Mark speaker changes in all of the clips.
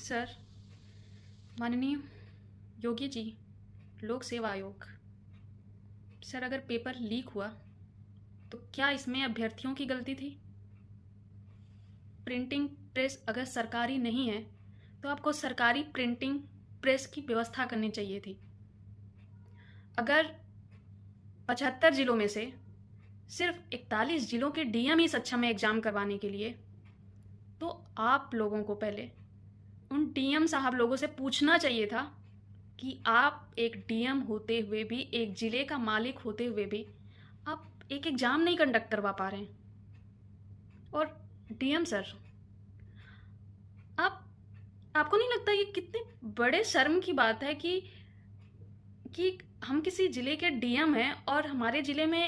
Speaker 1: Sir, माननीय योगी जी, लोक सेवा आयोग। सर, अगर पेपर लीक हुआ तो क्या इसमें अभ्यर्थियों की गलती थी? प्रिंटिंग प्रेस अगर सरकारी नहीं है तो आपको सरकारी प्रिंटिंग प्रेस की व्यवस्था करनी चाहिए थी। अगर 75 जिलों में से सिर्फ 41 जिलों के डीएम ही सक्षम है एग्जाम करवाने के लिए, तो आप लोगों को पहले उन डीएम साहब लोगों से पूछना चाहिए था कि आप एक डीएम होते हुए भी, एक जिले का मालिक होते हुए भी, आप एक एग्जाम नहीं कंडक्ट करवा पा रहे हैं। और डीएम सर, आपको नहीं लगता ये कितने बड़े शर्म की बात है कि हम किसी जिले के डीएम हैं और हमारे जिले में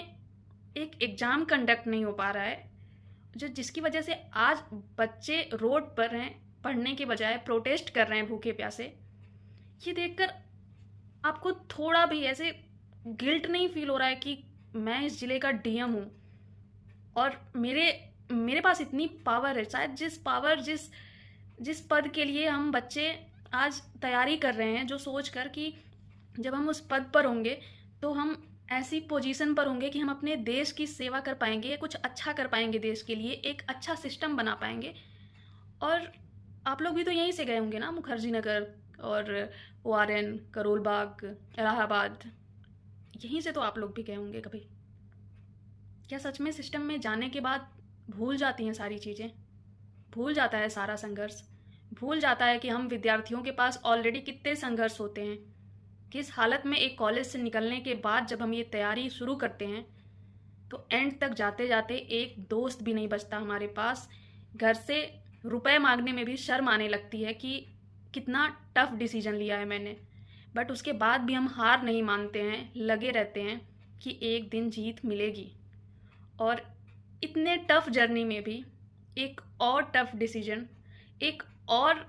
Speaker 1: एक एग्जाम कंडक्ट नहीं हो पा रहा है, जिसकी वजह से आज बच्चे रोड पर हैं, पढ़ने के बजाय प्रोटेस्ट कर रहे हैं भूखे प्यासे। ये देखकर आपको थोड़ा भी ऐसे गिल्ट नहीं फील हो रहा है कि मैं इस जिले का डीएम हूँ और मेरे पास इतनी पावर है? शायद जिस पद के लिए हम बच्चे आज तैयारी कर रहे हैं, जो सोच कर कि जब हम उस पद पर होंगे तो हम ऐसी पोजीशन पर होंगे कि हम अपने देश की सेवा कर पाएंगे, कुछ अच्छा कर पाएंगे देश के लिए, एक अच्छा सिस्टम बना पाएंगे। और आप लोग भी तो यहीं से गए होंगे ना, मुखर्जी नगर और ORN, करोल बाग, इलाहाबाद, यहीं से तो आप लोग भी गए होंगे कभी। क्या सच में सिस्टम में जाने के बाद भूल जाती हैं सारी चीज़ें? भूल जाता है सारा संघर्ष? भूल जाता है कि हम विद्यार्थियों के पास ऑलरेडी कितने संघर्ष होते हैं, किस हालत में एक कॉलेज से निकलने के बाद जब हम ये तैयारी शुरू करते हैं तो एंड तक जाते जाते एक दोस्त भी नहीं बचता हमारे पास। घर से रुपए मांगने में भी शर्म आने लगती है कि कितना टफ डिसीजन लिया है मैंने। बट उसके बाद भी हम हार नहीं मानते हैं, लगे रहते हैं कि एक दिन जीत मिलेगी। और इतने टफ जर्नी में भी एक और टफ डिसीजन, एक और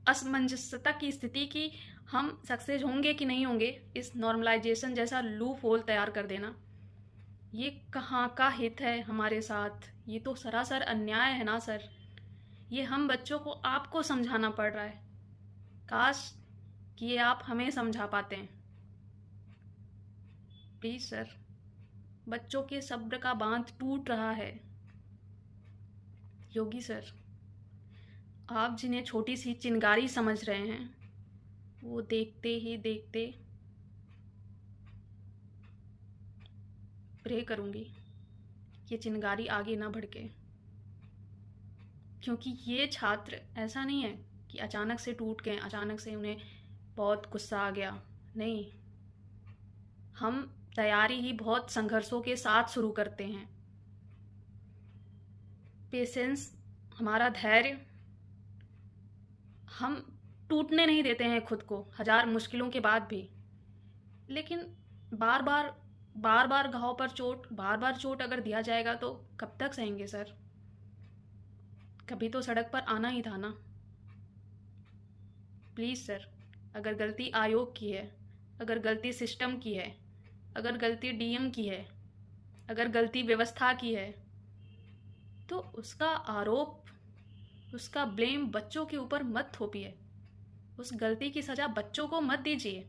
Speaker 1: असमंजसता की स्थिति कि हम सक्सेस होंगे कि नहीं होंगे, इस नॉर्मलाइजेशन जैसा लूप होल तैयार कर देना, ये कहाँ का हित है हमारे साथ? ये तो सरासर अन्याय है ना सर। ये हम बच्चों को आपको समझाना पड़ रहा है। काश कि ये आप हमें समझा पाते हैं। प्लीज़ सर, बच्चों के सब्र का बांध टूट रहा है। योगी सर, आप जिन्हें छोटी सी चिंगारी समझ रहे हैं, वो देखते ही देखते प्रे करूँगी ये चिंगारी आगे ना भड़के, क्योंकि ये छात्र ऐसा नहीं है कि अचानक से टूट गए, अचानक से उन्हें बहुत गुस्सा आ गया। नहीं, हम तैयारी ही बहुत संघर्षों के साथ शुरू करते हैं। पेशेंस, हमारा धैर्य, हम टूटने नहीं देते हैं खुद को हजार मुश्किलों के बाद भी। लेकिन बार बार घाव पर चोट, बार बार चोट अगर दिया जाएगा तो कब तक सहेंगे सर? कभी तो सड़क पर आना ही था ना। प्लीज़ सर, अगर गलती आयोग की है, अगर गलती सिस्टम की है, अगर गलती डीएम की है, अगर गलती व्यवस्था की है, तो उसका आरोप, उसका ब्लेम बच्चों के ऊपर मत थोपिए। उस गलती की सज़ा बच्चों को मत दीजिए।